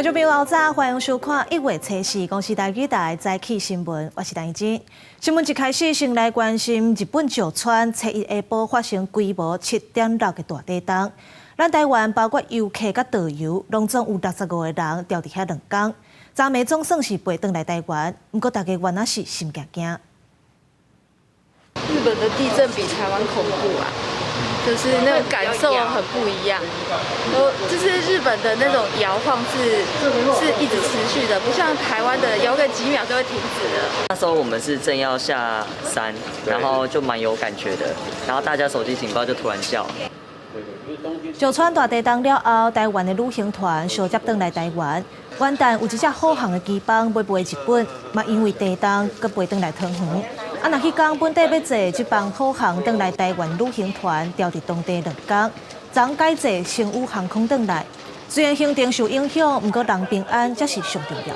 观众朋友，早，欢迎收看1月7日公视台语台早起新闻，我是陈怡珍。新闻一开始，先来关心日本石川7日下晡发生规模7.6的大地震。咱台湾包括游客甲导游，拢总有65个人吊伫遐2天。昨暝总算是飞转来台湾，不过大家原来是心惊惊。日本的地震比台湾恐怖啊！就是那种感受很不一样，就是日本的那种摇晃是一直持续的，不像台湾的摇个几秒就会停止了。那时候我们是正要下山，然后就蛮有感觉的，然后大家手机警报就突然叫。石川大地震了后，台湾的旅行团相接转来台湾，元旦有一只好航的机帮要飞日本，嘛因为地震，搁飞转来桃园。若去讲本地要坐这帮好航转来台湾旅行团，调伫当地2天，昨改坐星宇航空转来。虽然行程受影响，不过人平安才是上重要。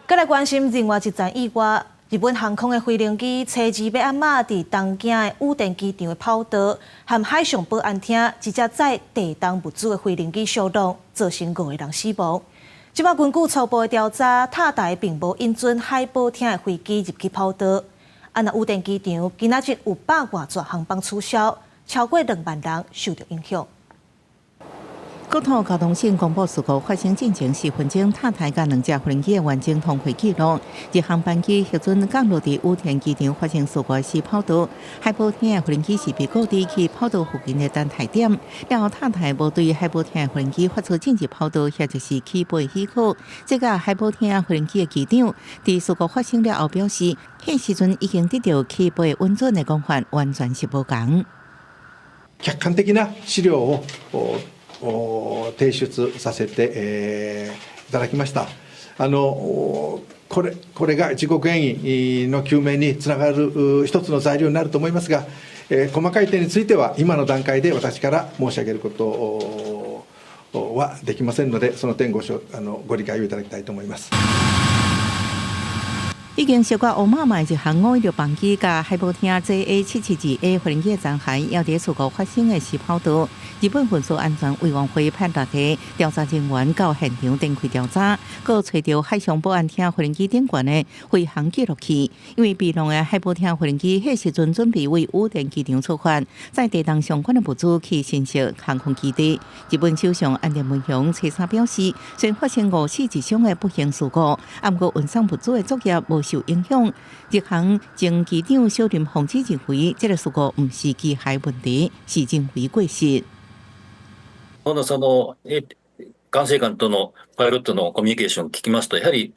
再来关心另外一站意外，日本航空的飞行机7日要暗暝伫东京的羽田机场的跑道，和海上保安厅一只载地动物资的飞行机相撞，造成5个人死亡。即马根据初步的调查，塔台并无引准海保厅的飞机入去跑道。那羽田机场今仔日有100多座航班取消，超过2万人受到影响。国土交通省公布事故发生进前10分钟，塔台甲2只飞行机的完整通话记录。日航班机核准降落伫羽田机场发生事故的跑道，海保厅的飞行机是被固定去跑道附近的等待点。然后塔台无对海保厅的飞行机发出禁止跑道，或者是起飞许可。这个海保厅飞行机的机长伫事故发生了后表示，迄时阵已經得到起飛穩準的講法，完全是無同。客観的な資料を提出させていただきました。これが事故原因の究明につながる一つの材料になると思いますが、細かい点については今の段階で私から申し上げることはできませんので、その点ご理解をいただきたいと思います。已经小过乌马买一航516班机，甲海保厅 JA772A 飞行机残骸，要伫事故发生的时跑道。日本运输安全委员会派大家调查人员到现场展开调查，搁找到海上保安厅飞行机顶悬的飞行记录器。因为被弄的海保厅飞行机迄时阵准备为羽田机场出发，在地动相关的物资去新宿航空基地。日本首相岸田文雄初三表示，虽然发生5死1伤的不幸事故，不过运送物资的作业无受影響。日航前機長小林宏志認為，這個事故唔是機械問題，是人為過失。管制官とのパイロットのコミュニケーションを聞きますと、やはり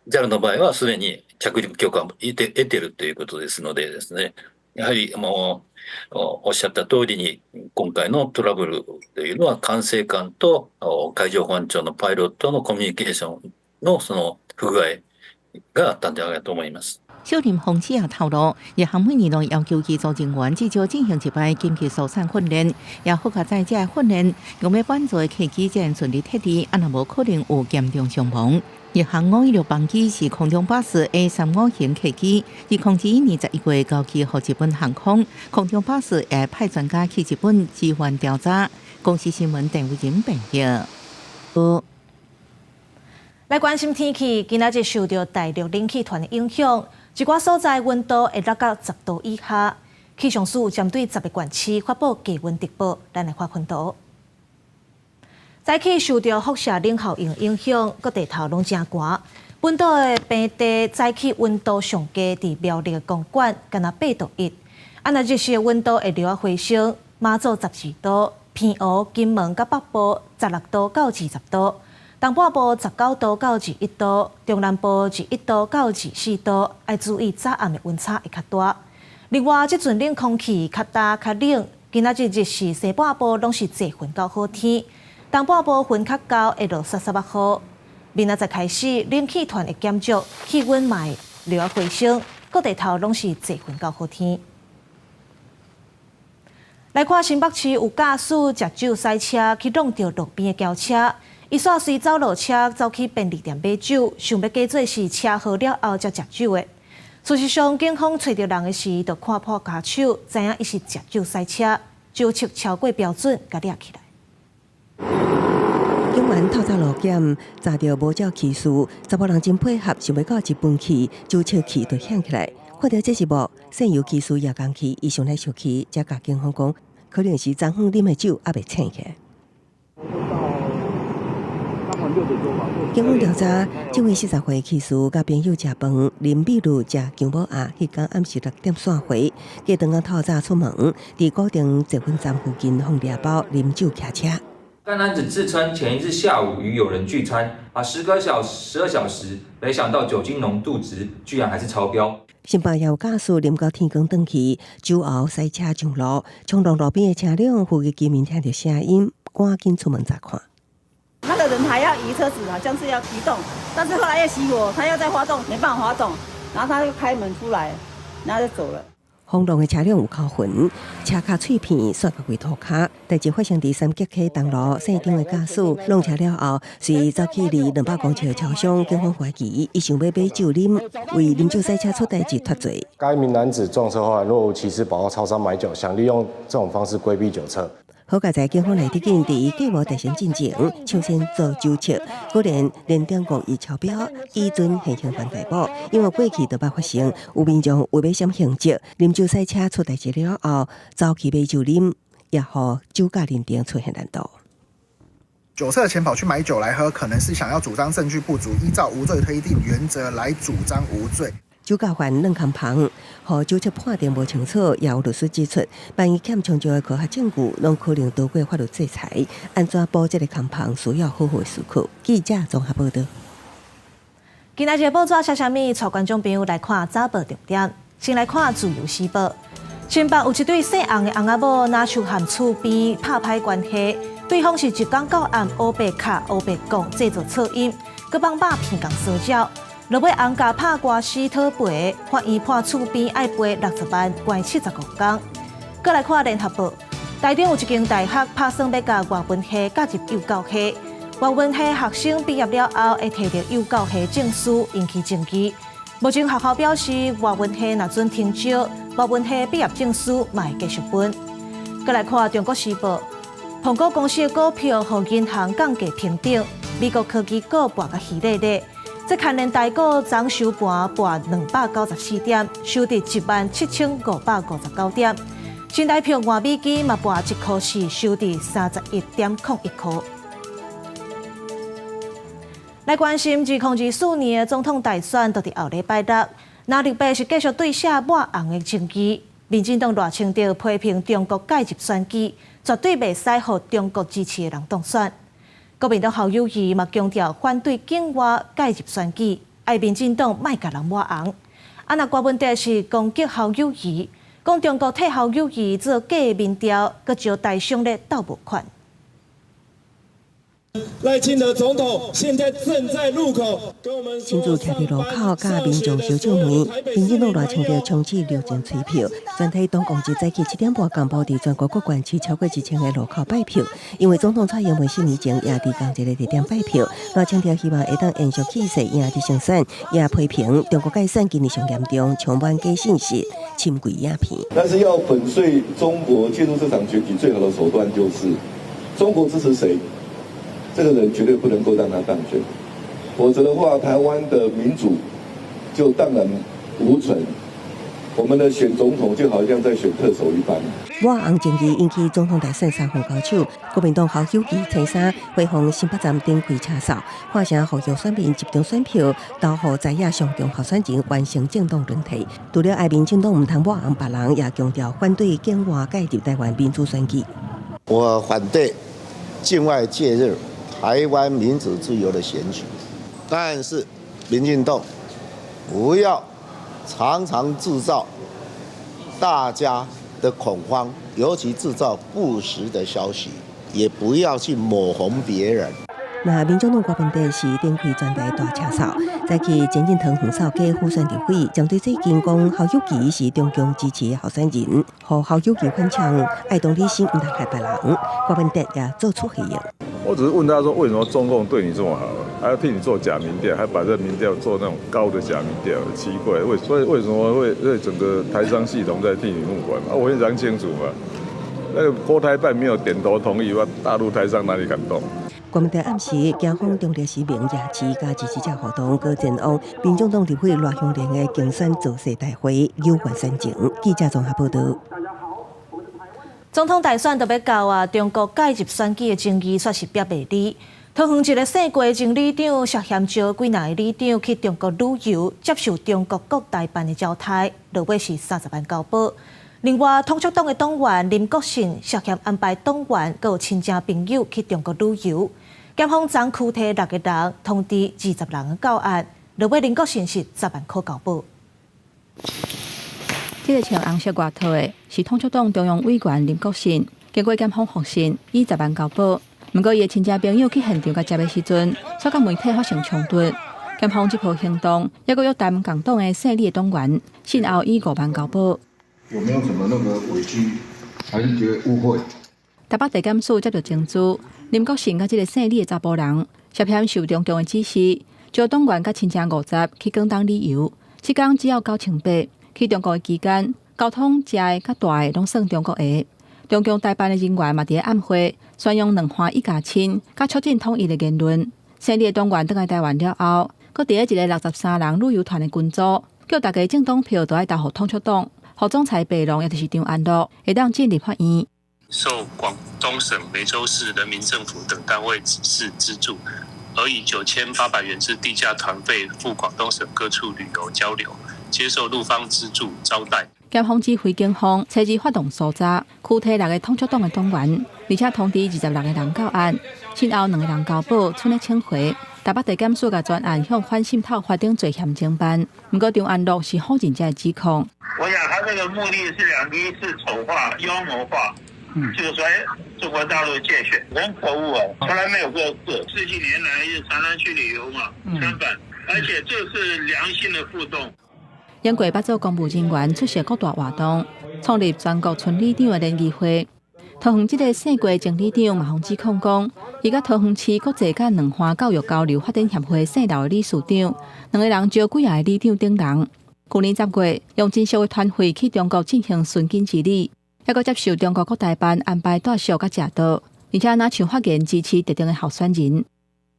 JAL の場合はすでに着陸許可を得ているということですのでですね、やはりおっしゃった通りに今回のトラブルというのは管制官と海上保安庁のパイロットのコミュニケーションのその不具合があったんではないかと思います。小林宏志也透露，日航每年都要求機組人員至少進行一擺緊急疏散訓練，也覆蓋在這訓練，用要幫助客機才能順利脫離，若無可能有嚴重傷亡。日航516班機是空中巴士 A35型客機，2021年11月交期予日本航空，空中巴士也派專家去日本支援調查。公視新聞鄭慧仁報道。來關心天氣，今仔日受到大陸冷氣團的影響，一寡所在溫度會落到10度以下。氣象署針對10個縣市發布低溫特報，咱來看分圖。早起受到輻射冷效應影響，各地頭攏真寒。本島的平地早起溫度上低佇苗栗的公館，敢若8度1。那日時的溫度會略回升，馬祖12度，偏湖、金門甲北部16度到20度。東半部19度到21度，中南部21度到24度，要注意早暗的溫差會較大。另外，這陣冷空氣較大較冷，今仔日日時西半部攏是多雲到好天，東半部雲較高，會落沙沙雨。明仔載開始，冷氣團會減弱，氣溫嘛會略回升，各地頭攏是多雲到好天。來看新北市有駕駛食酒塞車去弄到路邊的轎車。伊煞隨走路車走去便利店買酒，想要假做是車禍了後才食酒的。事實上，警方找到人的時，就看破跤手，知影伊是食酒塞車，酒測超過標準，甲抓起來。警员透早路检，查到无照骑士，查某人真配合，想要到一分去，就笑气就响起来。看到这一幕，现有骑士也讲起，伊上来受气，才甲警方讲，可能是昨昏啉的酒还未醒起来。警方调查，这位40岁骑士甲朋友食饭，林美露食姜母鸭，迄天暗时6点散回，计当个透早出门，伫固定结婚站附近放猎包啉酒骑车。该男子自称前一日下午与友人聚餐，时隔12小时，没想到酒精浓度值居然还是超标。新北也有驾驶啉到天光转去，酒后塞车上路，冲撞路边的车辆，附近居民听到声音，赶紧出门查看。那个人还要移车子，好像是要移动，但是后来要熄火，他要再发动，没办法发动，然后他就开门出来，然后就走了。轰动的车辆有扣痕，车卡碎片刷到规涂骹。代志发生伫三吉溪东路，姓张的驾驶弄车了后，随走去离200公尺的超商，警方怀疑伊想要买酒啉，为啉酒塞车出代志脱罪。该名男子撞车后若无其事跑到超商买酒，想利用这种方式规避酒测。好佳在警方来得紧，伫计无大声进前，抢先做酒测，果然连点故意超标，依准现行犯逮捕。因为过去都捌发生有民众为要闪刑责，啉酒塞车出代志了后，走去买酒啉，也互酒驾认定出现难度。酒测前跑去买酒来喝，可能是想要主张证据不足，依照无罪推定原则来主张无罪。酒驾犯软空旁，互酒测判定无清楚，也有律师指出，万一欠充足的科学证据，拢可能逃过法律制裁。安怎补这个空旁，需要好好思考。记者综合报道。今仔日报纸写啥物？带观众朋友来看早报重点。先来看自由时报。新北有一对姓洪的翁仔某，拿手和厝边拍歹关系，对方是一天到暗黑白卡、黑白讲制作噪音，佮帮把骗共烧焦。落尾翁家拍官司讨赔，法院判厝边爱赔60万，关75天。再来看联合报，台中有一间大学拍算要甲外文系加入幼教系，外文系学生毕业了后会摕到幼教系证书，引起争议。目前学校表示，外文系若准停招，外文系毕业证书嘛会继续分。再来看中国时报，苹果公司的股票互银行降价平等，美国科技股博甲稀咧咧。这牵连台股总收盘博294点，收伫17559点。新台票换美金嘛博1块4，收伫31.01块。来关心2024年的总统大选，就伫后礼拜六，那绿白是继续对下抹红的争议。民进党热清着批评中国介入选举，绝对袂使互中国支持的人当选。国民党侯友宜嘛强调反对境外介入选举，爱民进党莫甲人抹红。那郭文哲是攻击侯友宜，讲中国替侯友宜做假民调，佮招大商咧斗无款。赖清德总统现在正在路口跟我们新竹徛伫路口，甲民众小酒门，民进党热清着冲刺6千催票，全体党共计早起7点半公布伫全国各县市超过1000个路口拜票。因为总统蔡英文4年前也伫同一个地点拜票，热清着希望会当延续气势，赢得胜选，也批评中国介选今年上严重，充满假信息，深贵鸦片。但是要粉碎中国介入这场选举最好的手段就是中国支持谁？这个人绝对不能够让他当选，否则的话，台湾的民主就荡然无存。我们的选总统就好像在选特首一般。抹红争议引起总统大选3分高手，国民党侯友宜初三回访新北站顶开车扫，喊声呼吁选民集中选票，投予在野上中候选人完成政党轮替。除了爱民进党唔通抹红别人，也强调反对境外介入台湾民主选举。我反对境外介入台湾民主自由的选举，但是民进党不要常常制造大家的恐慌，尤其制造不实的消息，也不要去抹红别人。那民众党郭文哲是展开专题大车扫，再去前进堂横扫街呼选立委，针对最近讲侯友宜是中共支持的候选人，和侯友宜反呛爱党理性唔通害别人，郭文哲也做出回应。我只是问他说，为什么中共对你这么好，还要替你做假民调，还把这民调做那种高的假民调，奇怪，所以为什么会整个台商系统在替你募款？我非常清楚嘛，那个国台办没有点头同意，大陆台商哪里敢动？国民党暗时警方中烈市民夜市加支持者活动，搁前往民众党立委赖香莲的竞选造势大会有关选情。记者综合报道。总统大选就要到啊，中国介入选举的争议确实变袂离。桃园一个姓郭前里长涉嫌招几名里长去中国旅游，接受中国各大办的招待，落尾是30万交保。另外，统促党的党员林国信涉嫌安排党员佮有亲戚朋友去中国旅游，检方昨拘提6个人，通知20人的到案，落尾林国信是10万块交保。这个穿红色外套的是统促党中央委员林国信，经过检方复讯，以10万交保。不过，伊的亲戚朋友去现场甲接的时阵，所甲媒体发生冲突。检方这波行动，也搁约谈共党的姓李的党员，信后以5万交保。有没有什么那个委屈，还是觉得误会？台北地检署接到证据，林国信甲这个姓李的查甫人涉嫌受中共的指示，招党员甲亲戚50去广东旅游，期间只要9800。去中国的期间，交通、食的甲大的拢算中国的。中共代办的人员嘛，伫暗会宣扬两花一家亲，甲促进统一的言论。姓李的党员倒来台湾了后，佮第一个63人旅游团的群组，叫大家政党票都爱投互统促党。副总裁白龙也就是张安乐，会当进立法院。受广东省梅州市人民政府等单位指示资助，而以9800元之地价团费赴广东省各处旅游交流，接受陆方资助招待。检方指挥警方车至发动搜查，拘提6个统促党的党员，而且通知26个人到案，先后2个人交保，剩咧请回。台北地检署甲专案向反渗透法定罪嫌侦办，不过张安乐是否认这个指控。我想他这个目的是2第一是丑化、妖魔化，就是说中国大陆借选，很可恶啊，从来没有过事。这几年来就常常去旅游嘛，参访，而且这是良性的互动。英国8组公务人员出席各大活动，创立全国村里长的联谊会。桃园这个姓郭前里长嘛，指控讲，伊甲桃园市国际甲两花教育交流发展协会姓刘的理事长，2个人招几个里长等人。去年10月，用真少的团费去中国进行巡经之旅，还阁接受中国各大办安排住宿甲食到，而且拿像发言支持特定的候选人。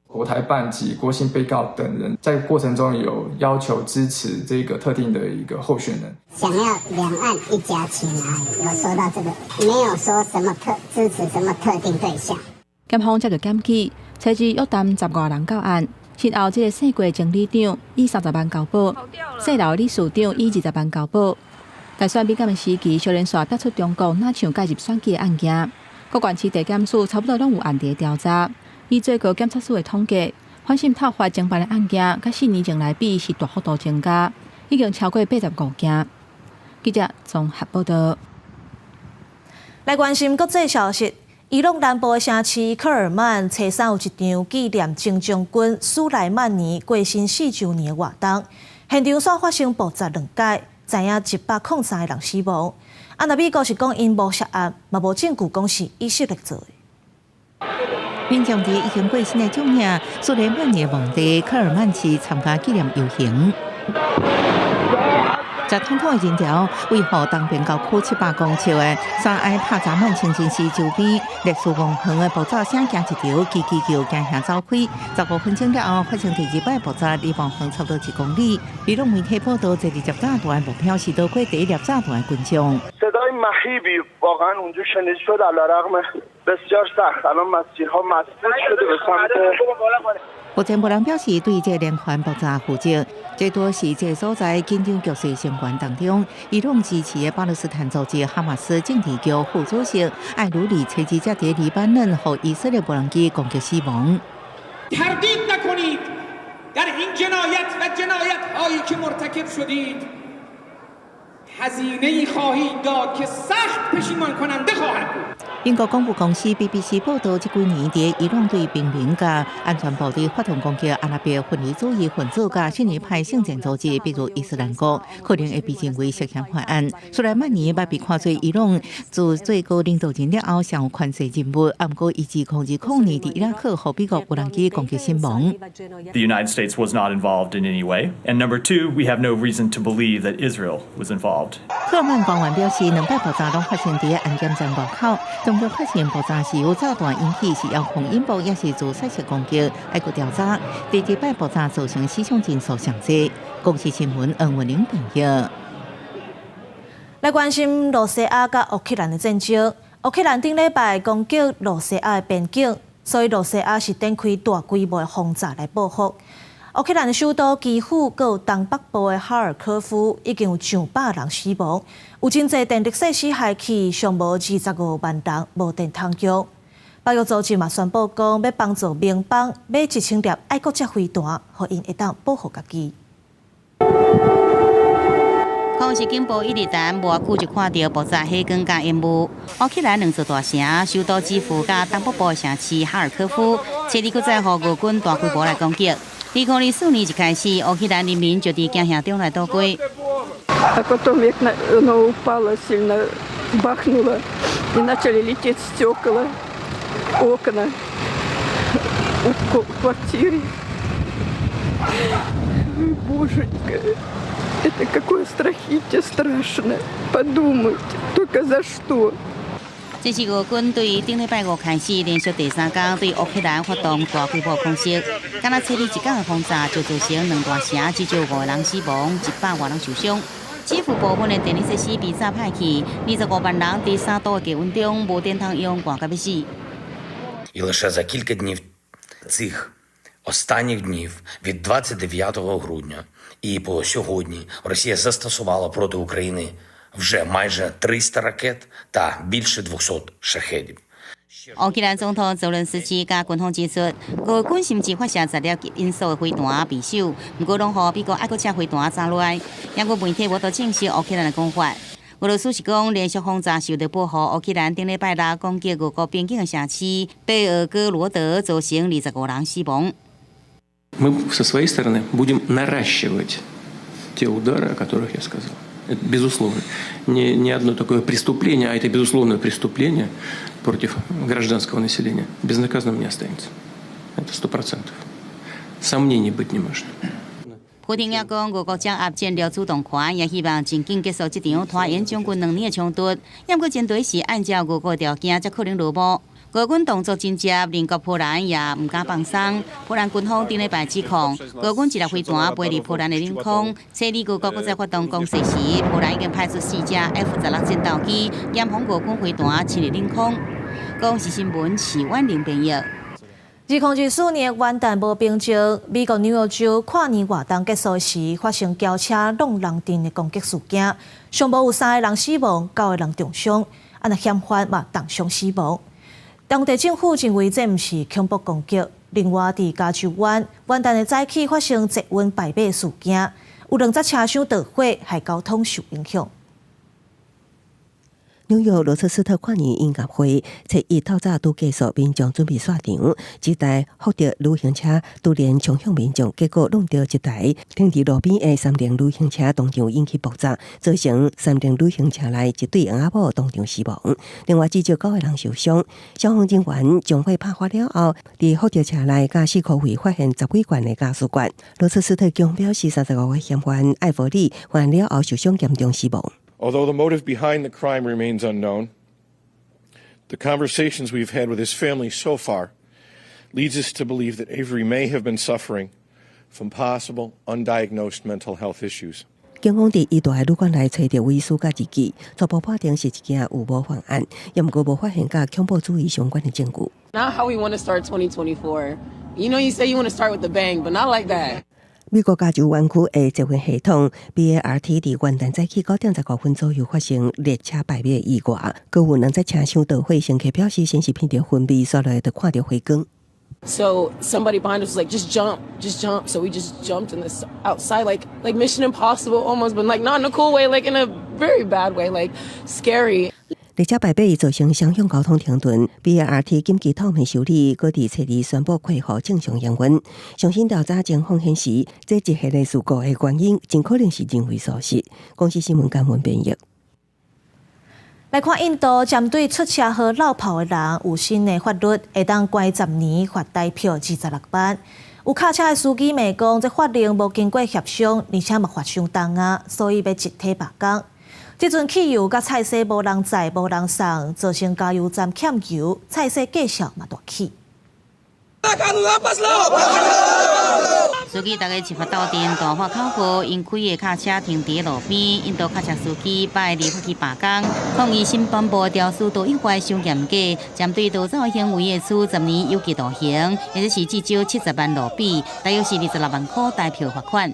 国台办及郭姓被告等人在过程中有要求支持这个特定的一个候选人，想要两岸一家亲啊，有说到这个，没有说什么支持什么特定对象。检方接到检举，车至约谈15人到案，先后这个姓郭前里长以30万交保，姓刘理事长以20万交保。大选敏感的时期，小连续逼出中国哪像介入选举的案件，各县市地检署差不多拢有案底调查。以最高检察署的统计，反渗透法侦办的案件，甲4年前来比是大幅度增加，已经超过85件。记者综合报道。来关心国际消息，伊朗南部的城市科尔曼车上有一场纪念前将军苏莱曼尼过身4周年的活动，现场所发生爆炸2解，知影103个人死亡。若美国是讲因无涉案，嘛无证据讲是以色列做的。民众伫已经过身的将领苏莱曼尼墓地科尔曼市参加纪念游行。在统统的人潮为何东边郊区700公尺的山埃帕扎曼清真寺周边，历史永恒的爆炸声行一条叽叽叫惊吓走开。15分钟了后，发生第2摆爆炸，离永恒差不多1公里。伊朗媒体报道，这20炸弹目标是多过第1粒炸弹的群众。صدای مهیبی واقعا اونجا شنیده شد علیرغم بسیار سخت الان مسیرها مسدود شده به سمت 目前无人表示对这连环爆炸负责，这多是这所在紧张局势成员当中，伊朗支持的巴勒斯坦组织哈马斯政治局副主席艾鲁里车子在黎巴嫩和以色列无人机攻击死亡。تردید نکنید در این جنایت و جنایت‌هایی که مرتکب شدید هزینه‌ای خواهید داد که سخت پشیمان کننده خواهد بود。英国广播公司 BBC 报道，这几年伫伊朗对平民甲安全部队发动攻击，阿拉伯分离主义分子甲逊尼派圣战组织，比如伊斯兰国，可能会被认为涉嫌犯案。苏莱曼尼被看作伊朗自最高领导人了后上有权势人物，不过伊指控2002年伫伊拉克和美国无人机攻击身亡。The United States was not involved in any way, and number two, we have no reason to believe that Israel was involved. 科尔曼官员表示，2摆爆炸拢发生伫安检站外口。中中国发现爆炸是由炸弹引起，是遥控引爆，也是做赛事攻击，还佫调查。第一摆爆炸造成死伤人数上济。公司新闻黄文玲报道。来关心罗西亚甲乌克兰的战争。乌克兰顶礼拜攻击罗西亚的边境，所以罗西亚是展开大规模的轰炸来报复。乌克兰的首都基辅，佮有东北部的哈尔科夫，已经有上百人死亡，有真侪电力设施害去，尚无25万人无电通用。北约组织嘛宣布讲，要帮助民邦买1000粒爱国者飞弹，互因会当保护家己。空袭警报一日前无久就看到爆炸火光甲烟雾。乌克兰两座大城，首都基辅甲东北部城市哈尔科夫，彻底搁再互俄军大规模来攻击。2004年一开始，乌克兰人民就伫惊吓中来度过。А потом, як оно упало, сильно бахнуло, и начали лететь стекла, окна в квартире. Боженька, это какое страхище страшное. Подумайте, только за что? 这是俄军对顶礼拜五开始连续第3天对乌克兰发动大规模空袭，敢若彻底一天的轰炸就造成两大城至少5个人死亡，100多人受伤。基辅部分的电力设施被炸歹去，25万人伫3度的低温中无电通用，寒到要死。І лише за кілька днів цих останніх днів від 29 грудня і по сьогодні Росія застосувала проти України вже майже 300 ракет та більше 200 шахедів. 乌克兰总统泽伦斯基甲军方指出，俄军甚至发射载了因素的飞弹匕首，不过拢予美国爱国者飞弹炸落。英国媒体无多证实乌克兰的讲法。俄罗斯是讲连续轰炸受到保护乌克兰顶礼拜六攻击俄国边境的城市贝尔戈罗德，造成25人死亡。Мы со своей стороны будем наращивать те удары, о которых я сказал. Это безусловно. Не одно такое преступление, а это безусловное преступление против гражданского населения безнаказанным не останется. Это 100%. Сомнений быть не может. 普京也讲，俄国将压战略主动权，也希望尽快结束这场拖延将近2年的冲突。不过，军队是按照俄国条件才可能落幕。俄军动作真接，邻国波兰也唔敢放松。波兰军方顶礼拜指控，俄军一粒飞弹飞入波兰的领空，测试俄国搁再发动攻势时，波兰已经派出4架 F-16战斗机，严防俄军飞弹侵入领空。公视新闻是万玲编译。2024年元旦无平静，美国纽约州跨年活动结束时发生轿车弄人阵的攻击事件，上无有3个人死亡，9个人重伤，啊那嫌犯嘛重伤死亡。当地政府认为这毋是恐怖攻击。另外，伫加州湾元旦的早起发生捷运败马事件，有2只车厢导火，害交通受影响。纽约罗彻斯特跨年音乐会初一透早拄结束，民众准备散场，一台福特旅行车突然冲向民众，结果弄到一台停伫路边的3辆旅行车，当场引起爆炸，造成3辆旅行车内一对翁仔某当场死亡，另外至少9个人受伤。消防人员将火拍发了后，伫福特车内驾驶库位发现10几罐的加速管。罗彻斯特警表示，35个嫌犯艾弗里犯了后受伤严重死亡。Although the motive behind the crime remains unknown, the conversations we've had with his family so far leads us to believe that Avery may have been suffering from possible undiagnosed mental health issues. 警方伫伊住的旅馆内找到遗书甲日记，初步判定是一件有模犯案，也毋过无发现甲恐怖主义相关的证据。Not how we want to start 2024. You know, you say you want to start with the bang, but not like that. 美国加州湾区的捷运系统 BART 伫元旦早起9点15分左右发生列车败马意外，阁有2只车厢导火，乘客表示先是闻到烟味，刷来就看到火光。So somebody behind us was like, just jump. So we just jumped in this outside, like Mission Impossible almost, but like not in a cool way, like in a very bad way, like scary. 列车败马造成双向交通停顿 ，BART 紧急透明修理，各地初二宣布恢复正常营运。最新调查情况显示，这一系列事故的原因真可能是人为疏失。公司新闻新闻编译。来看印度针对出车祸落跑的人有新的法律，会当关10年，罚代票26万。有卡车的司机骂讲，这法令无经过协商，而且嘛罚伤重啊，所以要集体罢工。这阵汽油甲菜色无人载无人送，造成加油站欠油，菜色价格嘛大起。司机大家一发到店大发口号，因开的卡车停伫路边，印度卡车司机拜二发起罢工，抗议新颁布调速度一块伤严格，针对盗走行为的处10年有期徒刑，或者是至少70万卢比，大约是26万块代票罚款。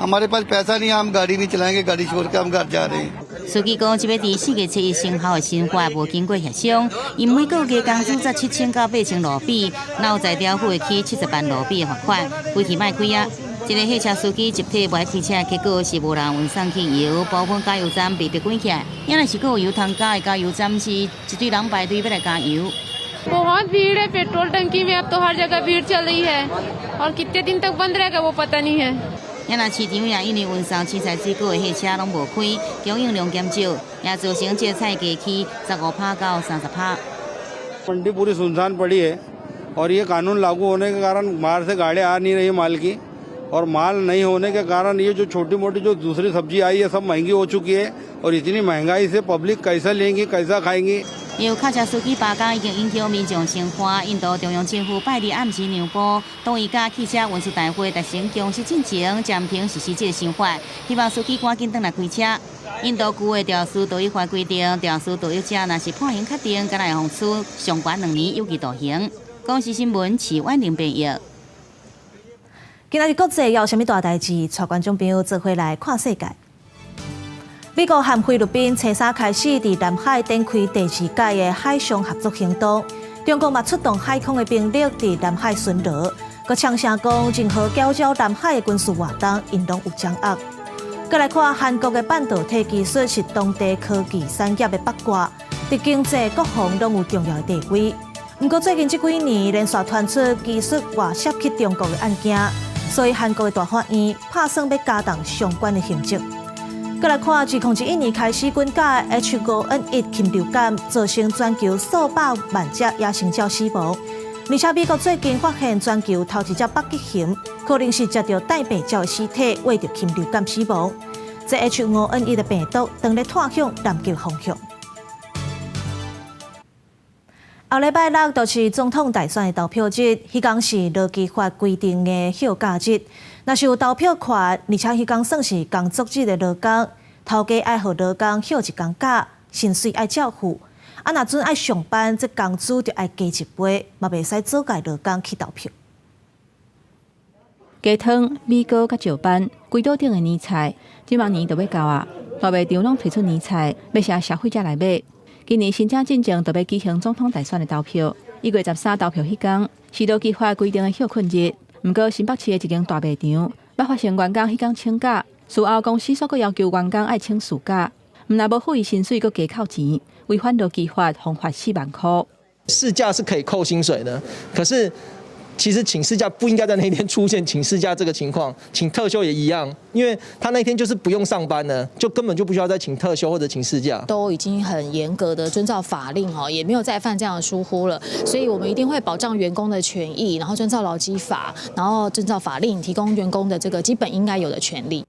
हमारे पास पैसा नहीं हम गाड़ी नहीं चलाएंगे गाड़ी छोड़ के हम घर जा रहे हैं。司机讲，即要伫4月7日生效的新法无经过协商，因每个月工资才7000到8000卢比，哪有在调付起70万卢比的罚款，规气卖开啊！一个汽车司机集体无开车，结果是无人运送汽油，部分加油站被逼关起来。因若是有油通加的加油站是一堆人排队要来加油。बहुत भीड़ है पेट्रोल टंकी में अब तो हर जगह भीड़ चल रही है और कितने दिन तक बंद रहेगा वो पता नहीं है。也那市场也因为运送青菜水果的汽车拢无开，供应量减少，也造成这菜价起15%到30%。मंडी पूरी सुनसान पड़ी है और ये कानून लागू होने के कारण बाहर से गाड़ियाँ आ नहीं रही माल की और माल नहीं होने के कारण ये जो छोटी मोटी जो दूसरी सब्जी आई है सब महंगी हो चुकी है और इतनी महंगाई से पब्लिक कैसा लेंगी कैसा खाएंगी। 有卡车司机罢工已经影响民众生活。印度中央政府拜日暗时让步，同意甲汽车运输大会达成共识进程，暂停实施这个新法，希望司机赶紧转来开车。印度旧的调速度一法规定，调速度一者若是判刑确定，敢会判处上悬2年有期徒刑。公视新闻市婉玲编译。今仔日国际有啥物大代志？带观众朋友做伙来看世界。美国和菲律宾初三开始伫南海展开第2届的海上合作行动，中国嘛出动海空的兵力伫南海巡逻，佮呛声讲任何搅扰南海的军事活动，因拢有掌握。再来看韩国的半导体技术是当地科技产业的八卦，伫经济各方拢有重要的地位。不过最近这几年连续传出技术外泄去中国的案件，所以韩国的大法院打算要加重相关的刑责。再来看，自2021年开始滚假的 H5N1 禽流感，造成全球数百万只野生鸟死亡。而且美国最近发现全球头一只北极熊，可能是食到带病鸟的尸体，为着禽流感死亡。这 H5N1 的病毒正在探向南极方向。后礼拜六就是总统大选的投票日，迄天是劳基法规定的休假日。若是有投票权，而且迄天算是工作日的劳工，头家爱互劳工休一天假，薪水爱照付。若准爱上班，这工资就爱加一倍，嘛袂使阻碍劳工去投票。鸡汤、米糕甲石斑，规岛顶的年菜，即马年就要到啊！大卖场拢推出年菜，要请消费者来买。今年新正进程就要举行总统大选的投票，1月13投票迄天是劳基法规定的休困日。不过新北市的一间大卖场，捌发现员工迄天请假，事后公司煞要求员工爱请事假，若无付伊薪水，佮加扣钱，违反劳基法，罚款4万块。事假是可以扣薪水的，可是其实请事假不应该在那天出现请事假这个情况，请特休也一样，因为他那天就是不用上班了，就根本就不需要再请特休或者请事假。都已经很严格的遵照法令也没有再犯这样的疏忽了，所以我们一定会保障员工的权益，然后遵照劳基法，然后遵照法令，提供员工的这个基本应该有的权利。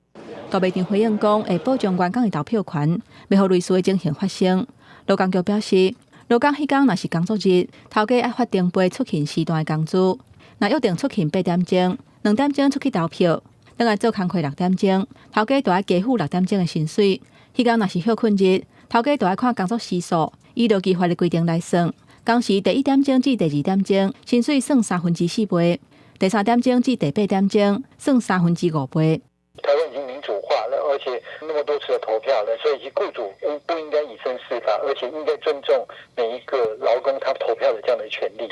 大卖场回应讲，会保障员工的投票权，袂互类似的情形发生。劳工局表示，劳工迄天若是工作日，头家爱发定赔出勤时段的工资。若约定出勤8点钟，2点钟出去投票，等下做工课6点钟，头家就要加付6点钟的薪水。迄天若是休困日，头家就要看工作时数，依劳基法的规定来算。工时第1点钟至第2点钟，薪水算4/3倍；第3点钟至第8点钟，算5/3倍。台湾已经民主化了，而且那么多次的投票了，所以雇主不应该以身试法，而且应该尊重每一个劳工他投票的这样的权利。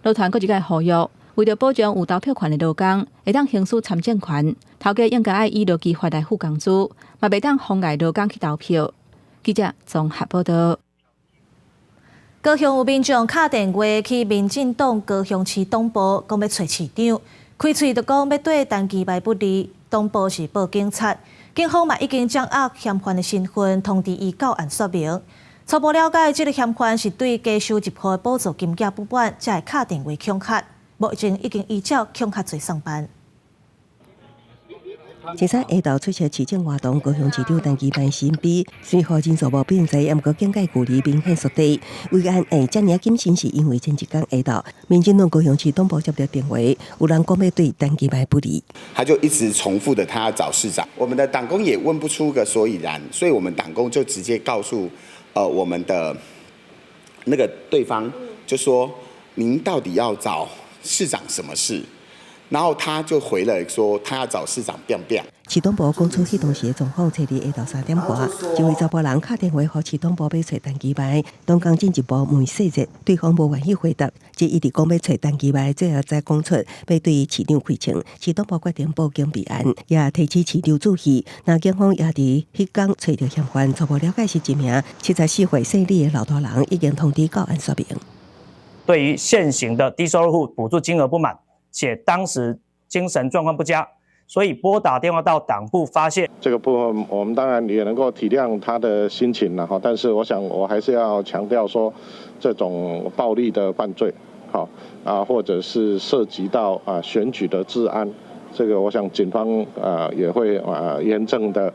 劳团佫一个呼吁，为了保障有投票权的劳工，会当行使参政权，头家应该爱依劳基法来付工资，嘛袂当妨碍劳工去投票。记者综合报道。高雄有民众打电话去民进党高雄市党部，讲要找市长，开喙就讲要对陈其迈不利，党部是报警察，警方嘛已经掌握嫌犯的身份，通知伊到案说明。初步了解，这个嫌犯是对加收1户的补助金额不满，才会打电话恐吓。目前已经依照恐吓罪上班。前三下昼出席市政活动，高雄市长陈其迈新比，虽然人数无变多，也毋过境界距离明显缩低。为安遮尔谨慎，是因为前一天下昼，民进党高雄市党部接到电话，有人讲要对陈其迈不利。他就一直重复的他要找市长，我们的党工也问不出个所以然，所以我们党工就直接告诉我们的那个对方，就说您到底要找市长什么事？然后他就回了说，他要找市长变变。市党部讲出迄当时的状况，找伫下昼3点半，一位查甫人打电话给市党部要找陈其迈，当讲进一步问细节，对方无愿意回答，即一直讲要找陈其迈，最后才讲出要对市长开枪。市党部决定报警备案，也提起市长注意。那警方也伫迄天找到嫌犯，初步了解是一名74岁姓李的老大人，已经通知到案说明。对于现行的低收入户补助金额不满，且当时精神状况不佳，所以拨打电话到党部发现。这个部分我们当然也能够体谅他的心情了哈，但是我想我还是要强调说，这种暴力的犯罪，好或者是涉及到选举的治安，这个我想警方也会严正的。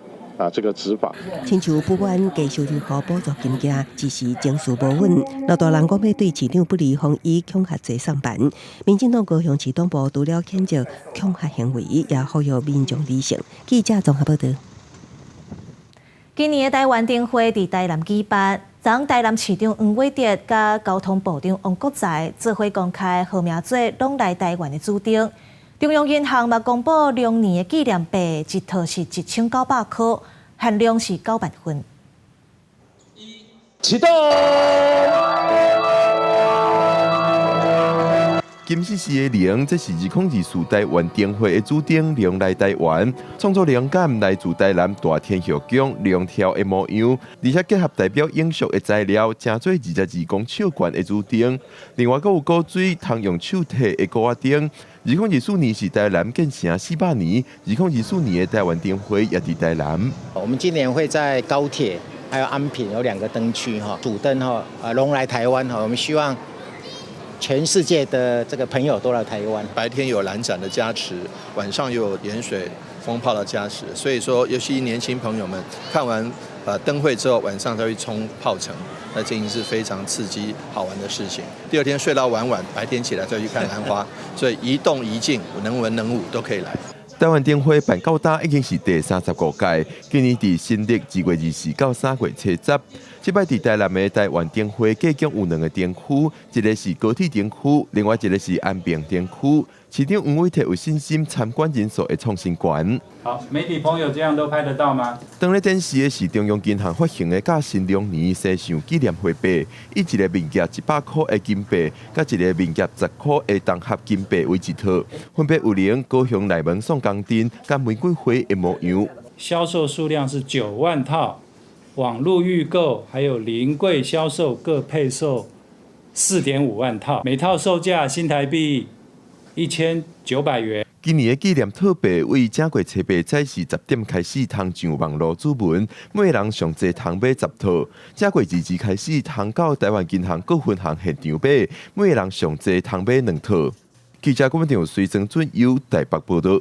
这个执法，亲像不管继续如何补助金额，只是情绪无稳。老大人讲要对市长不利，防以恐吓罪上办。民进党高雄市党部除了谴责恐吓行为，也呼吁民众理性。记者综合报道。今年的台湾灯会伫台南举办，昨台南市长黄伟哲甲交通部长王国材做伙公开号名做“拢来台湾”的主张。中央银行嘛公布2年的纪念币一套是1900块，限量是9万份。启动。金喜喜的零，这是2024台湾灯会的主灯，龙来台湾，创作灵感来自台南大天后宫两条的模样，而且结合代表影像的材料，成做22公尺悬的主灯。另外，还有古水通用手提的高仔灯。2024年是台南建成400年，2024年的台湾灯会也在台南。我们今年会在高铁还有安平有2个灯区哈，主灯哈龙来台湾哈，我们希望全世界的这个朋友都来台湾。白天有蓝展的加持，晚上又有盐水风炮的加持，所以说尤其年轻朋友们看完灯会之后，晚上再去冲炮城，那这已经是非常刺激好玩的事情。第二天睡到晚，白天起来再去看兰花，所以一动一静，能文能武都可以来。台湾灯会办到今已经是第35届，今年伫新历2月24到3月70。这摆伫台南的台湾灯会，计共有2个灯区，一个是高铁灯区，另外一个是安平灯区。市长黄伟哲有信心参观人数会创新高。好，媒体朋友这样都拍得到吗？当咧展示的是中央银行发行的甲新2年西上纪念汇币，以一个面额100块的金币，甲一个面额10块的东合金币为一套，分别有0高雄内门送钢钉、甲玫瑰花的模样。销售数量是9万套，网络预购还有临柜销售各配售4.5万套，每套售价新台币1900元。今年的纪念套币为正月初8早时10点开始通上网络注文，每人上侪通买10套。正月22开始通到台湾银行各分行现场买，每人上侪通买2套。记者郭文长随曾准由台北报道。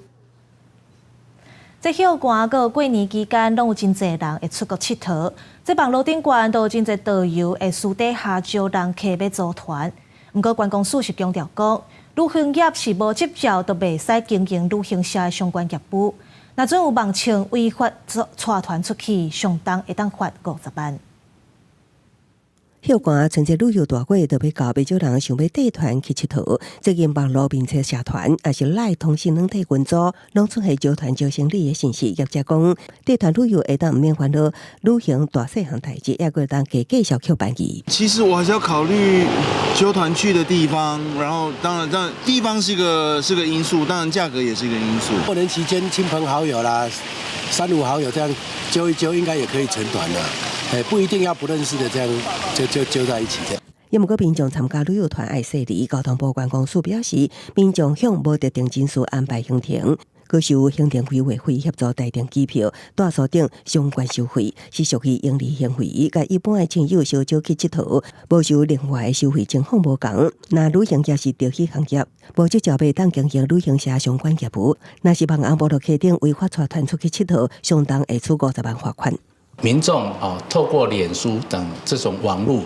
这休寒个过年期间，拢有真侪人会出国佚佗。这网络顶悬都有真侪导游会私底下招人客要组团。不过，观光署是强调讲，旅行业是无执照都袂使经营旅行社的相关业务。若准有妄称违法带团出去，上重会当罚50万。休寒春节旅游大会特别到不少人想要带团去佚佗，最近网络并且社团也是赖通讯软体群组，拢出现招团招行李的信息。业者讲，带团旅游会当唔免烦恼旅行大细项代志，也可当加继续扣班机。其实我还是要考虑揪团去的地方，然后当然地方是个因素，当然价格也是一个因素。过年期间亲朋好友啦，3、5好友这样揪一揪，应该也可以成团的。不一定要不认识的这样就揪在一起这样。也毋过民众参加旅游团爱细腻，交通部观光署表示，民众向无特定人数安排行程。高收行政委员会协助代订机票、大数等相关收费，是属于盈利行为，甲一般的亲友小少去佚佗，无收另外的收费情况无同。那旅行业是朝夕行业，无执照袂当经营旅行社相关业务。若是帮阿波罗客店违法带团出去佚佗，相当会处50万罚款。民众透过脸书等这种网络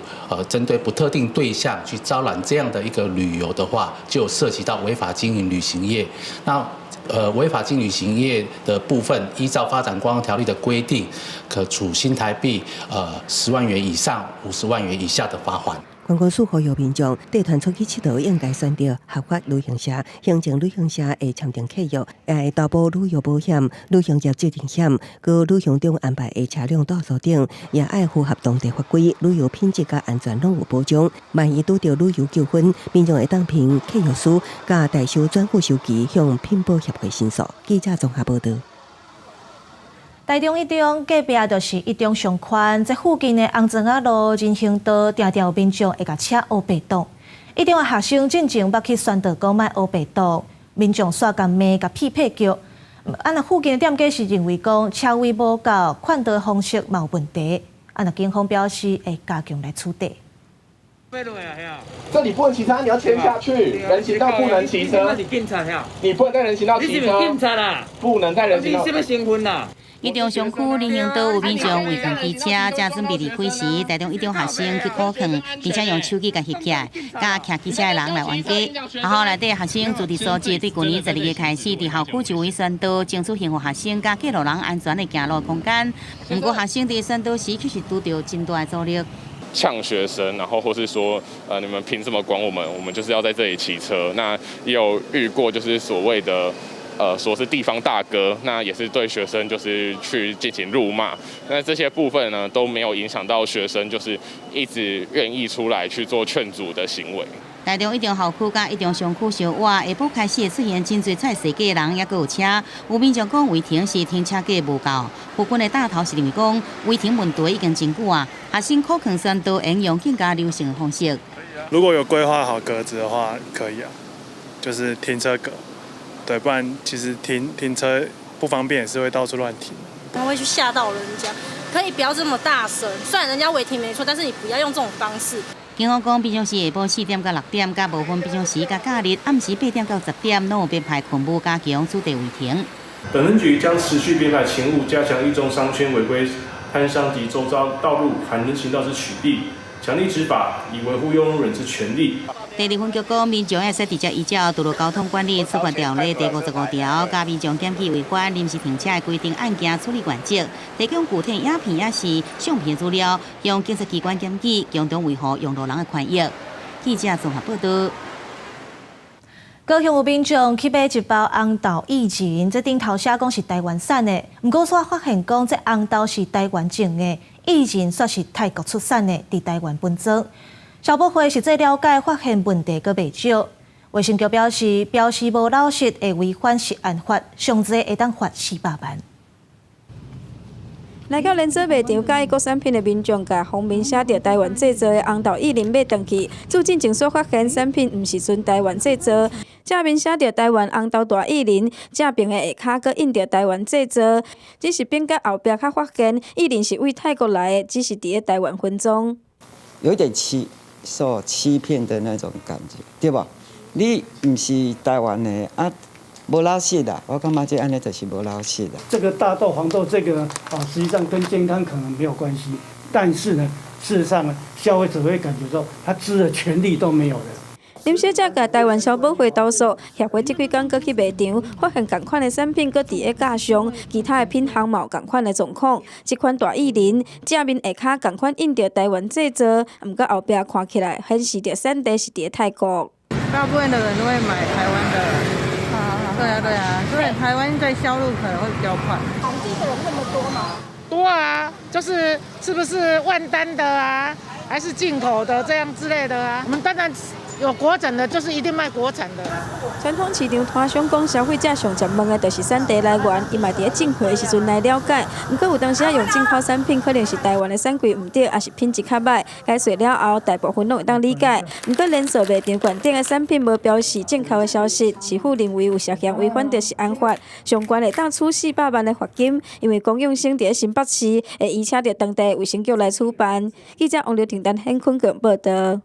针对不特定对象去招揽这样的一个旅游的话，就涉及到违法经营旅行业。那违法经营旅行业的部分，依照发展观光条例的规定，可处新台币10万元以上50万元以下的罚款。观光署呼吁民众带团出去佚佗，应该选择合法旅行社，行政旅行社会签订契约，也会投保旅游保险、旅行业责任险，佮旅行中安排的车辆大数等，也爱符合当地法规，旅游品质佮安全拢有保障。万一拄到旅游纠纷，民众会当凭契约书佮代收转付收据向品保协会申诉。记者综合报道。台中一中隔壁就是一中商圈，这附近的红砖仔路、人行道，常常有民众会甲车乌白挡。一中的学生进前捌去宣导讲卖乌白挡，民众煞甲骂甲匹配叫。那附近的店家是认为讲车位无够，宽道方式嘛有问题。那警方表示会加强来处理。这里不能骑车，你要牵下去。人行道不能骑车。你不能在人行道骑车。你是不是警察啦？不能在人行道。你是不是身份啦？一中商区人行道有民众违停机车，正准备离开时，台中一中学生去靠墙，并且用手机甲翕起来，甲骑机车的人来冤家。学校内底学生主题所在，对去年12月开始，伫校区就为宣导，争取幸福学生甲过路人安全的行路空间。不过学生伫宣导时，确实拄到真大的阻力。呛学生，然后或是说，你们凭什么管我们？我们就是要在这里骑车。那也有遇过，就是所谓的。说是地方大哥，那也是对学生就是去进行辱骂，那这些部分呢都没有影响到学生，就是一直愿意出来去做劝阻的行为。台中一中校区甲一中商区相外，下晡开始会出现真侪踩世界的人，也有车。有民众讲违停是停车格无够，附近的大头是认为讲违停问题已经真久啊，学生靠坑宣导应用更加流行的方式。如果有规划好格子的话，可以啊，就是停车格。对，不然其实停车不方便，也是会到处乱停。我会去吓到人家，可以不要这么大声。虽然人家违停没错，但是你不要用这种方式。警方讲，平常时下晡4点到6点，甲部分平常时甲假日暗时8点到10点，拢有编排巡捕加强处理违停。本分局将持续编排勤务，加强一中商圈违规摊商及周遭道路反人行道之取缔，强力执法，以维护用路人之权利。第2分局讲，民众会使直接依照《道路交通管理处罚条例》第55条，甲民众检举违反临时停车的规定案件处理原则，提供具体影片也是相片资料，向警察机关检举，共同维护用路人的权益。记者综合报道。高雄有民众去买一包红豆薏仁，这顶头写讲是台湾产的，不过却发现讲这红豆是台湾种的，薏仁却是泰国出产的，伫台湾分装。消保会实际了解，发现问题阁未少。卫生局表示，标示无老实会违反食安法，上济会当罚400万。来到连锁卖场介意国产品的民众，甲封面写着台湾制造的红豆薏仁买回去，入境前所发现产品毋是纯台湾制造，正面写着台湾红豆大薏仁，正边的下骹阁印着台湾制造，只是变甲后壁较发现薏仁是为泰国来的，只是伫台湾分装，有一点受欺骗的那种感觉，对吧？你不是台湾的啊，无老实的，我感觉这安尼就是无老实的。这个大豆、黄豆这个实际上跟健康可能没有关系，但是呢，事实上呢，消费者会感觉到他吃的权利都没有了。林小姐甲台湾消保会投诉，协会这几天搁去卖场，发现同款的产品搁伫咧架上，其他的品项嘛有同款的状况。这款大薏仁正面下骹同款印着台湾制造，毋过后壁看起来显示着产地是伫泰国。大部分的人都会买台湾的，对啊，所以台湾在销路可能会比较快。产地的人那么多吗？多啊，是不是万丹的啊？还是进口的这样之类的啊？我们当然有国产的，就是一定卖国产的。传统市场摊商讲，消费者上常问的就是产地来源，伊嘛伫进货的时阵来了解。不过有当时用进口产品，可能是台湾的产规唔对，也是品质较歹。解说了后，大部分拢会当理解。不过连锁卖场馆顶的产品无标示进口的消息，市府认为有涉嫌违反着食安法，相关会当处400万的罚金，因为公用性伫新北市，会依请着当地卫生局来处办。记者王刘婷、陈hen坤报道。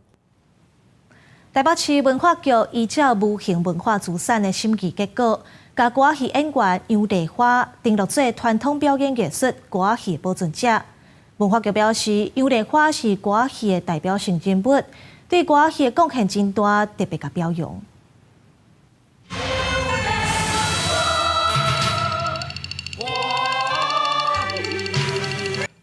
台北市文化局依照无形文化资产的审议结果，甲歌仔戏演员杨丽花登录做传统表演艺术歌仔戏保存者。文化局表示，杨丽花是歌仔戏的代表性人物，对歌仔戏的贡献真大，特别甲表扬。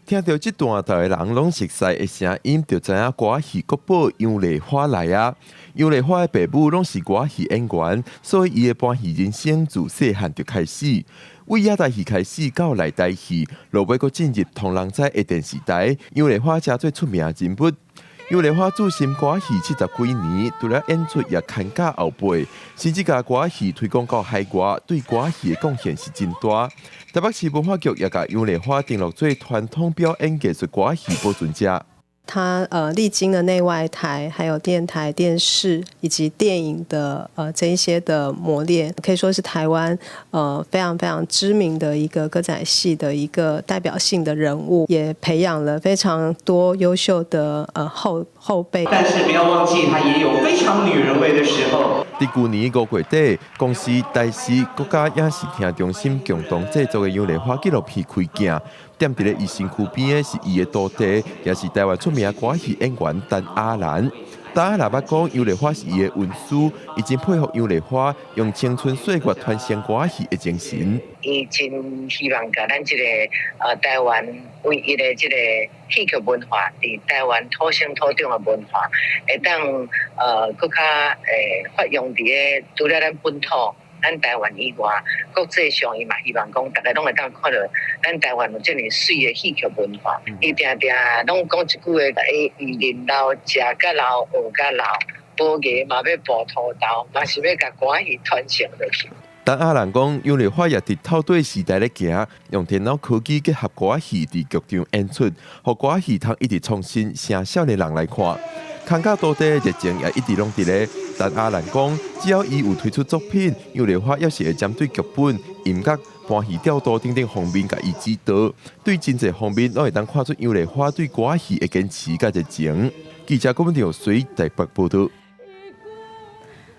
听到这段台的人拢熟悉的声音，就知影歌仔戏国宝杨丽花来啊！杨丽花的爸母拢是歌仔戏演员，所以伊的搬戏人生自细汉就开始。为野台戏开始到内台戏，落尾阁进入同人知的电视台，杨丽花真最出名的人物。杨丽花驻心歌仔戏70几年，除了演出也看家后辈，甚至甲歌仔戏推广到海外，对歌仔戏的贡献是真大。台北市文化局也甲杨丽花登录做传统表演艺术歌仔戏保存者。他历经了内外台、还有电台、电视以及电影的这一些的磨练，可以说是台湾非常非常知名的一个歌仔戏的一个代表性的人物，也培养了非常多优秀的后辈。但是不要忘记，他也有非常女人味的时候。伫去年5月底，公司台视国家影视厅中心共同制作的杨丽花纪录片开镜。踮伫咧伊身躯边的是伊的徒弟，也是台湾出名歌仔戏演员陈阿兰。陈阿兰捌讲杨丽花是伊的恩师，伊真佩服杨丽花用青春岁月传承歌仔戏的精神。伊真希望甲咱这个台湾唯一的这个戏曲文化，伫台湾土生土长的文化，会当更加发扬伫咧除了咱本土。咱台湾以外，国际上伊嘛希望讲，大家拢会当看到咱台湾有这么水的戏曲文化。伊定定拢讲一句话，人老食甲老，学甲老，无艺嘛要补土豆，嘛是要甲歌仔戏传承落去。陈阿兰讲，杨丽花也伫透对时代咧行，用电脑科技结合歌仔戏伫剧场演出，互歌仔戏通一直创新，让少年人来看。康家徒弟的热情也一直拢伫咧。陈阿兰讲，只要伊有推出作品，杨丽花要是会针对剧本、音乐、搬戏调度等等方面，甲伊指导，对真侪方面都会当看出杨丽花对歌仔戏的坚持甲热情。记者郭文婷随台北报道。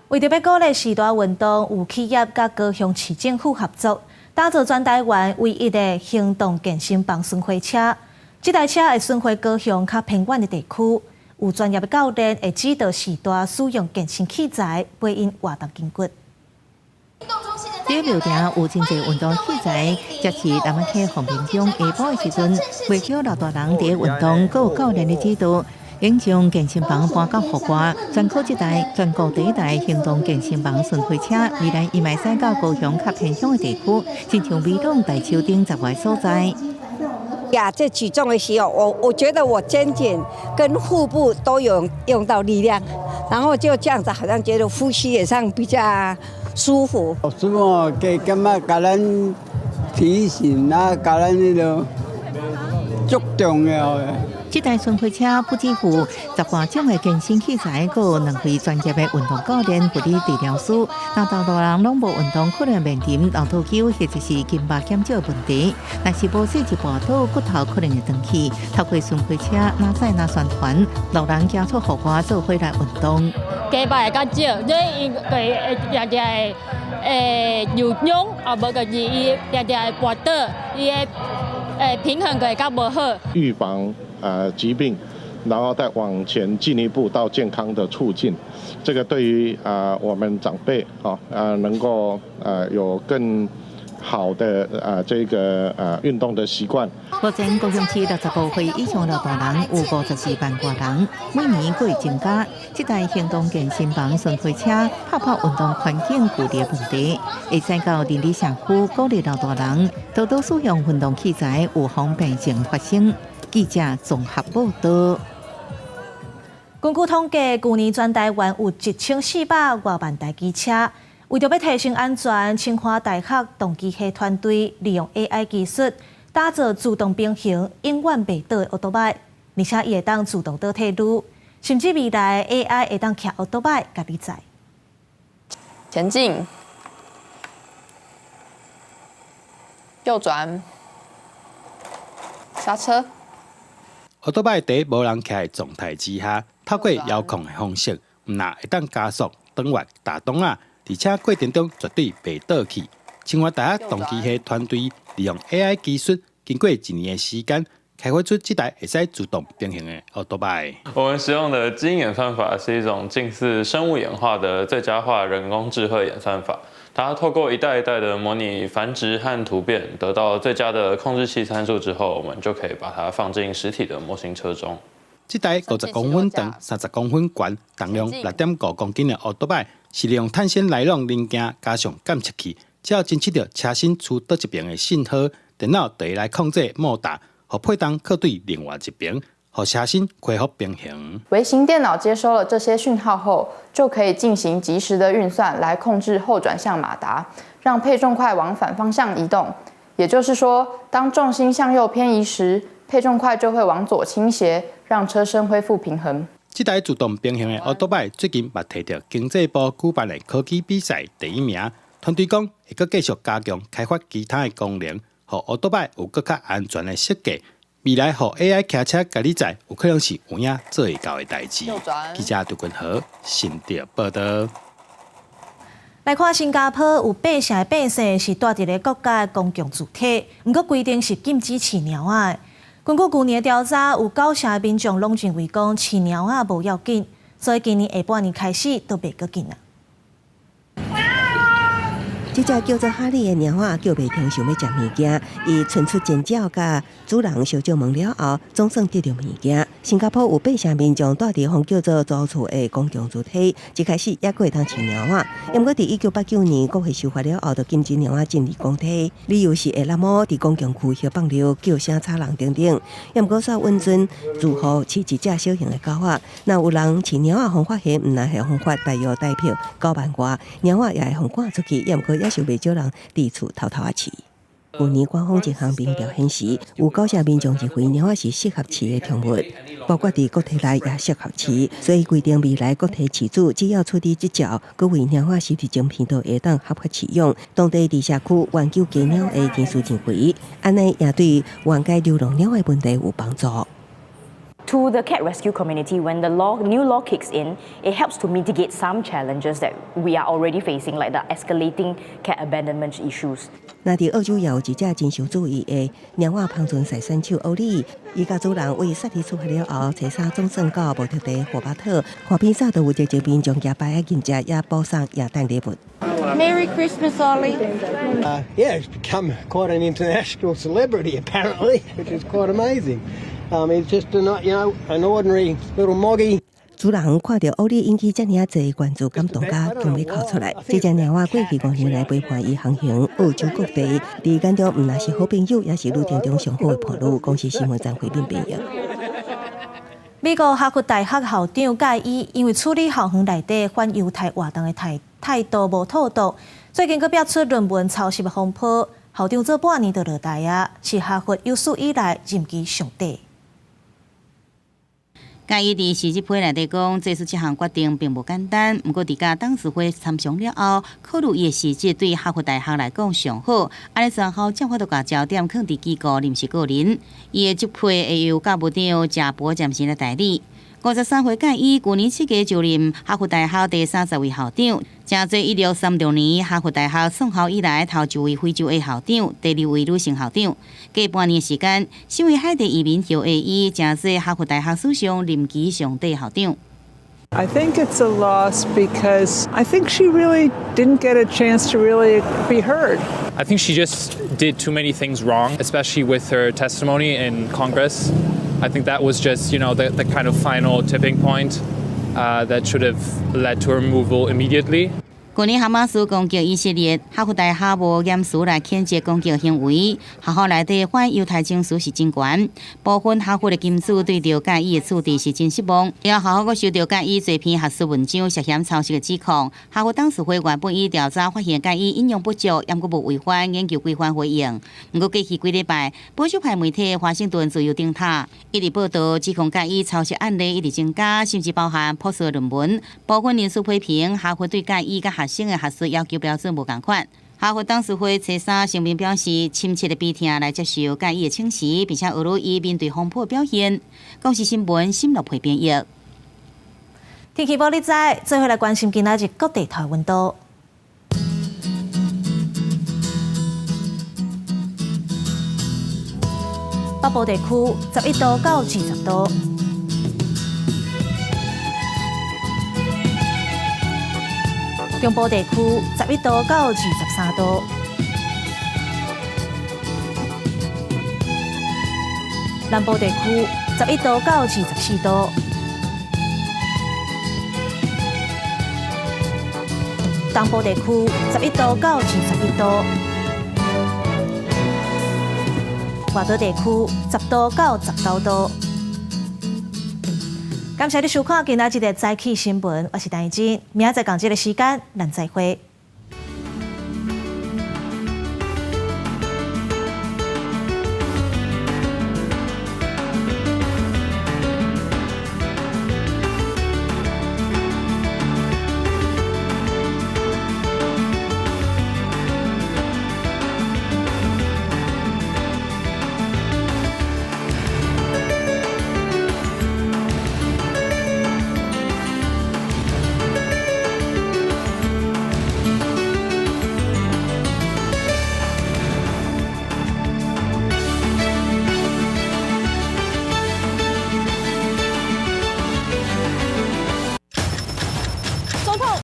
为着要鼓励时代运动，有企业甲高雄市政府合作，打造全台湾唯一的行动健身房巡回车。这台车会巡回高雄较偏远的地区。有专业的教练会指导时代使用健身器材，陪因活动筋骨。在庙埕有真侪运动器材，这是南门溪洪平乡下晡的时阵，为叫老大人伫运动，阁有教练的指导，应将健身房搬到户外，专靠这台全国第一台行动健身房巡回车，未来伊卖驶到高雄较偏乡的地区，亲像美浓大丘顶10个所在。这举重的时候，我觉得我肩颈跟腹部都有用到力量，然后就这样子，好像觉得呼吸也上比较舒服。师傅给感觉甲咱提醒啊，甲咱那个足重要的。这台巡回车不只有18种的健身器材，还有2位专业的运动教练、物理治疗师。若大多人拢无运动，可能面临老脱臼或者是筋膜减少的问题。若是无洗一跋倒，骨头可能会断去。透过巡回车哪载哪宣传，老人加速户外做回来运动。加排会较少，所以伊会常常会有氧，啊无就是伊常常会跋倒，伊的平衡会较无好。预防疾病，然后再往前进一步到健康的促进，这个对于我们长辈能够有更好的这个运动的习惯。目前高雄市65岁以上老大人有54万多人，每年佫会增加。这台行动健身房巡回车拍运动环境有利问题，会使到邻里社区鼓励老大人多多使用运动器材，预防病情发生。记者综合报道。根据统计，去年全台湾有1400多万台机车。为着要提升安全，清华大学动机系团队利用 AI 技术，打造自动并行、永远袂倒的奥多拜，而且伊会当自动倒退路，甚至未来 AI 会当骑奥多拜家己载。前进，右转，刹车。奥多拜在无人骑的状态之下，透过遥控的方式，唔但会当加速、转弯、打档啊。而且过程中绝对袂倒去。清华大学动机系团队利用 AI 技术，经过1年的时间，开发出这台会使自动并行的奥多拜。我们使用的基因演算法是一种近似生物演化的最佳化人工智慧演算法。它透过一代一代的模拟繁殖和突变，得到最佳的控制器参数之后，我们就可以把它放进实体的模型车中。这台50公分长、30公分宽、重量6.5公斤的奥多拜，是利用碳纤来龙零件加上感测器，只要侦测到车身处倒一边的信号，电脑就会来控制莫达，和配档靠对另外一边，和车身恢复平衡。微型电脑接收了这些讯号后，就可以进行即时的运算，来控制后转向马达，让配重块往反方向移动。也就是说，当重心向右偏移时，配重块就会往左倾斜，让车身恢复平衡。这台自动并行的奥多拜最近也摕到经济部举办的科技比赛第1名。团队讲会搁继续加强开发其他的功能，让奥多拜有更加安全的设计。未来让 AI 骑车家己载，有可能是有影做会到的代志。记者杜君豪新竹报道。来看新加坡有8成的百姓是住伫咧国家的公共主体，不过规定是禁止饲猫仔。根据去年的调查，有9成的民众拢认为讲饲猫仔无要紧，所以今年下半年开始都袂搁紧啊。这只叫做哈利的猫仔叫袂停，想要食物件，伊伸出尖叫，甲主人小酒问了后，总算得到物件。新加坡有8成民众住伫方叫做租厝的公共主体，一开始也佫会当饲猫仔。不过，伫1989年国会修法了后，就禁止猫仔进入公体，理由是会那么伫公共区遐放流、叫声吵人等等。不过，煞温存如何饲一只小型的狗仔，若有人饲猫仔方法险，毋但系方法大约代票9万外，猫仔也会互赶出去。不过，也是袂少人伫厝偷偷饲。去年官方一项民调显示，有9成民众认为猫仔是适合饲的宠物，包括伫国体内也适合饲，所以规定未来国体饲主只要处理执照，各位猫仔实体晶片都会当合法饲用。当地伫社区援救家猫的件数真多，安尼也对缓解流浪猫的问题有帮助。To the cat rescue community, when the new law kicks in, it helps to mitigate some challenges that we are already facing, like the escalating cat abandonment issues. 那伫澳洲也有一只真受注意的猫仔芳村赛选手欧丽，伊甲主人为萨提出发了后，找衫总算到无特地火巴特，看披萨都有直接民众举牌的人家也补送亚当礼物。Merry Christmas, Ollie. Yeah, he's become quite an international celebrity apparently, which is quite amazing. He's just an ordinary little moggy. 主人看到欧丽引起这么侪关注，感动甲强要哭出来。这只猫仔过去5年来陪伴伊航行澳洲各地，伫眼中毋但是好朋友，也是旅程中上好的伴侣。恭喜新闻站回面朋友。美国哈佛大学校长介意因为处理校园内底反犹太活动的态度无妥当，最近佫爆出论文抄袭的风波，校长做半年就落台啊，是哈佛有史以来任期上短。介意伫辞职批内底讲，做出这项决定并无简单。不过，伫甲董事会参详了后，考虑伊的辞职对哈佛大学来讲上好。安尼3号政府就把焦点放伫机构，临时个人。伊的职批会由教务长贾博暂时来代理。53岁介意，去年7月就任哈佛大学第30位校长，正做1636年哈佛大学创校以来头一位非洲裔校长，第2位女性校长。过半年时间，身为海地移民后的伊，正做哈佛大学史上任期上短校长。I think it's a loss because I think she really didn't get a chance to really be heard. I think she just did too many things wrong, especially with her testimony in Congress. I think that was just, the kind of final tipping point that should have led to her removal immediately. 去年哈马斯攻击以色列，哈佛大学无严肃来谴责攻击行为。学校内底反犹太情绪是真悬，部分哈佛的金主对着介意的处理是真失望。另外，学校阁收到介意多篇学术文章涉嫌抄袭的指控。哈佛董事会原本已调查发现介意引用不足，也阁无违反研究规范回应。不过过去几礼拜，保守派媒体华盛顿自由灯塔一直报道指控介意抄袭案例一直增加，甚至包含博士论文。部分人士批评哈佛对介意甲学生的学术要求标准无同款。哈佛董事会初三声明表示，深切的悲痛来接受介意的请辞，并且俄罗伊面对风波表现。公视新闻新乐培编译。天气报你知，最后来关心今仔日各地台温度。北部地区11度到20度。中部地区11度到23度，南部地区11度到24度，东部地区11度到21度，外岛地区10度到19度。感谢你收看今仔日的早起新闻，我是陈怡真，明仔载同一个时间，咱再会。